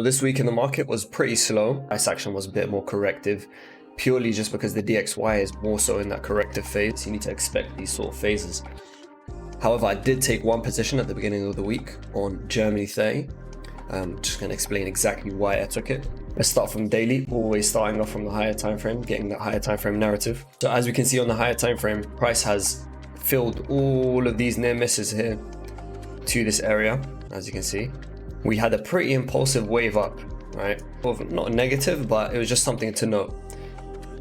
So this week in the market was pretty slow. Price action was a bit more corrective, purely just because the DXY is more so in that corrective phase. You need to expect these sort of phases. However, I did take one position at the beginning of the week on Germany 30. Just going to explain exactly why I took it. Let's start from daily, always starting off from the higher time frame, getting that higher time frame narrative. So as we can see on the higher time frame, price has filled all of these near misses here to this area. As you can see, we had a pretty impulsive wave up, right? Well, not negative, but it was just something to note.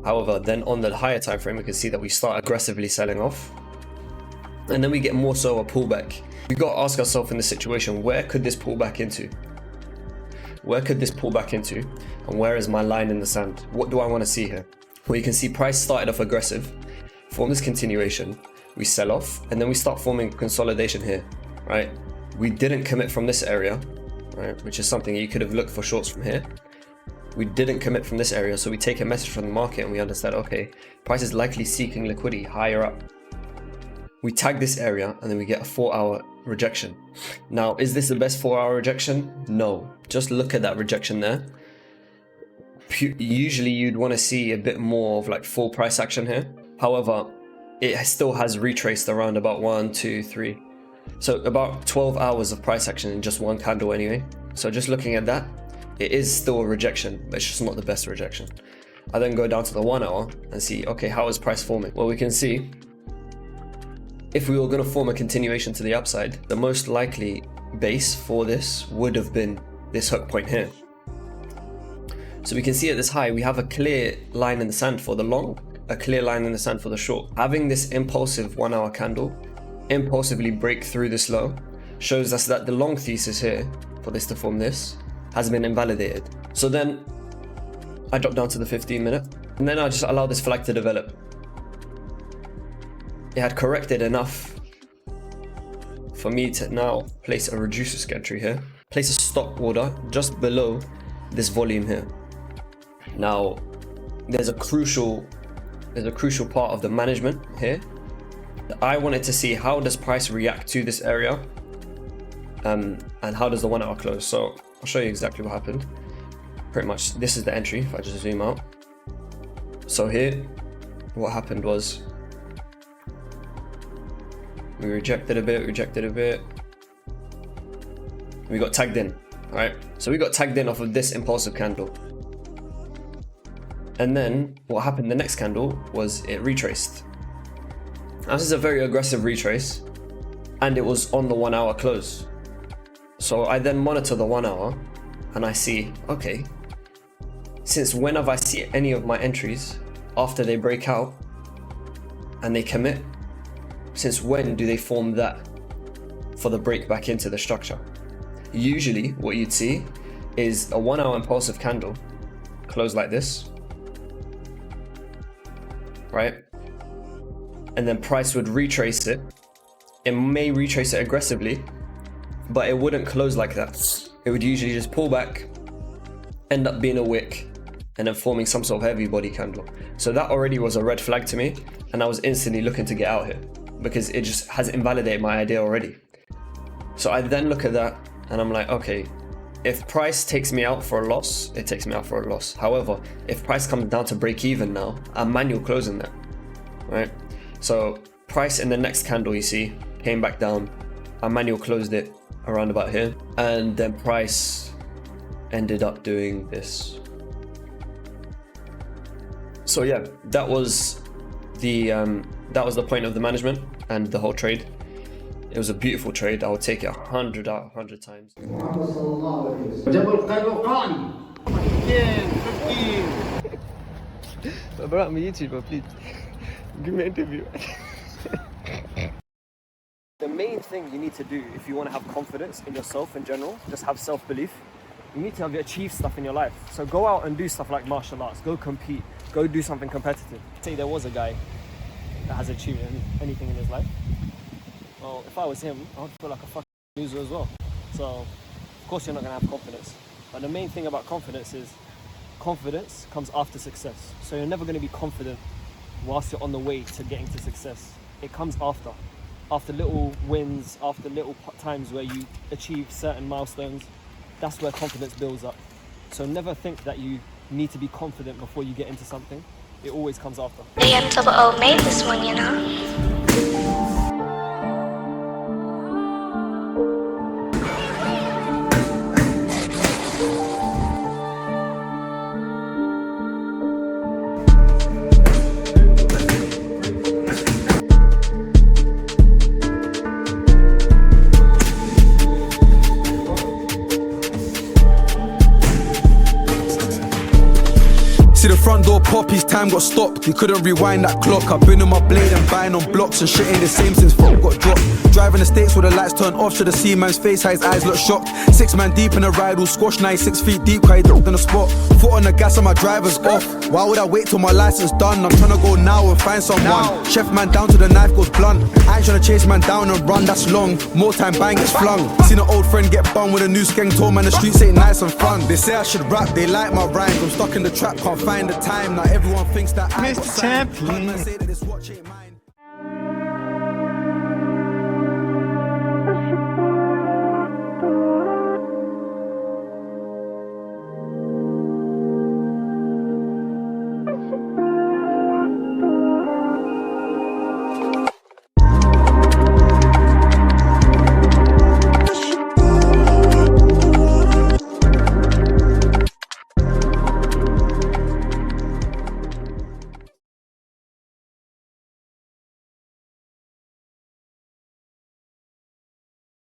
However, then on the higher time frame, we can see that we start aggressively selling off, and then we get more so a pullback. We got to ask ourselves in this situation, where could this pull back into? Where could this pull back into? And where is my line in the sand? What do I want to see here? Well, you can see price started off aggressive, formed this continuation, we sell off, and then we start forming consolidation here, right? We didn't commit from this area, right? Which is something you could have looked for shorts from here. We didn't commit from this area, so we take a message from the market and we understand, okay, price is likely seeking liquidity higher up. We tag this area and then we get a 4-hour rejection. Now, is this the best 4-hour rejection? No. Just look at that rejection there. Usually you'd want to see a bit more of like full price action here. However, it still has retraced around about 1, 2, 3. So about 12 hours of price action in just one candle anyway. So just looking at that, it is still a rejection, but it's just not the best rejection. I then go down to the 1 hour and see, okay, how is price forming? Well, we can see if we were going to form a continuation to the upside, the most likely base for this would have been this hook point here. So we can see at this high, we have a clear line in the sand for the long, a clear line in the sand for the short. Having this impulsive 1 hour candle impulsively break through this low shows us that the long thesis here for this to form this has been invalidated. So then I drop down to the 15-minute and then I just allow this flag to develop. It had corrected enough for me to now place a reducer risk entry here, place a stop order just below this volume here. Now, there's a crucial part of the management here. I wanted to see how does price react to this area, and how does the 1 hour close. So I'll show you exactly what happened. Pretty much, this is the entry. If I just zoom out. So here, what happened was, we rejected a bit. We got tagged in, right? So we got tagged in off of this impulsive candle. And then what happened the next candle was it retraced. Now, this is a very aggressive retrace and it was on the 1 hour close. So I then monitor the 1 hour and I see, okay, since when have I seen any of my entries after they break out and they commit? Since when do they form that for the break back into the structure? Usually what you'd see is a 1 hour impulsive candle close like this, right? And then price would retrace it. It may retrace it aggressively, but it wouldn't close like that. It would usually just pull back, end up being a wick, and then forming some sort of heavy body candle. So that already was a red flag to me, and I was instantly looking to get out here because it just has invalidated my idea already. So I then look at that and I'm like, okay, if price takes me out for a loss, it takes me out for a loss. However, if price comes down to break even now, I'm manual closing that, right? So price in the next candle, you see, came back down. I manual closed it around about here, and then price ended up doing this. So yeah, that was the point of the management and the whole trade. It was a beautiful trade. I would take it 100 out of 100 times. Bro, I'm a YouTuber, please. Give me an interview. The main thing you need to do if you want to have confidence in yourself in general, just have self-belief, you need to have achieved stuff in your life. So go out and do stuff like martial arts, go compete, go do something competitive. Say there was a guy that has achieved anything in his life. Well, if I was him, I would feel like a fucking loser as well. So, of course you're not going to have confidence. But the main thing about confidence is confidence comes after success. So you're never going to be confident whilst you're on the way to getting to success. It comes after little wins, after little times where you achieve certain milestones. That's where confidence builds up. So never think that you need to be confident before you get into something. It always comes after. The untold made this one, you know. See the front door pop, his time got stopped. He couldn't rewind that clock. I've been on my blade and buying on blocks, and shit ain't the same since fuck got dropped. Driving the States with the lights turned off, should have seen man's face, how his eyes look shocked. 6 man deep in a ride, all squashed, 6 feet deep, cause he dropped on the spot. Foot on the gas and my driver's off. Why would I wait till my license done? I'm trying to go now and find someone. Chef man down to the knife goes blunt. I ain't trying to chase man down and run, that's long. More time bang gets flung. Seen an old friend get bung with a new skeng, told man the streets ain't nice and fun. They say I should rap, they like my rhymes. I'm stuck in the trap, can't find the time. Now everyone thinks that I got signed. Say that this watch ain't mine.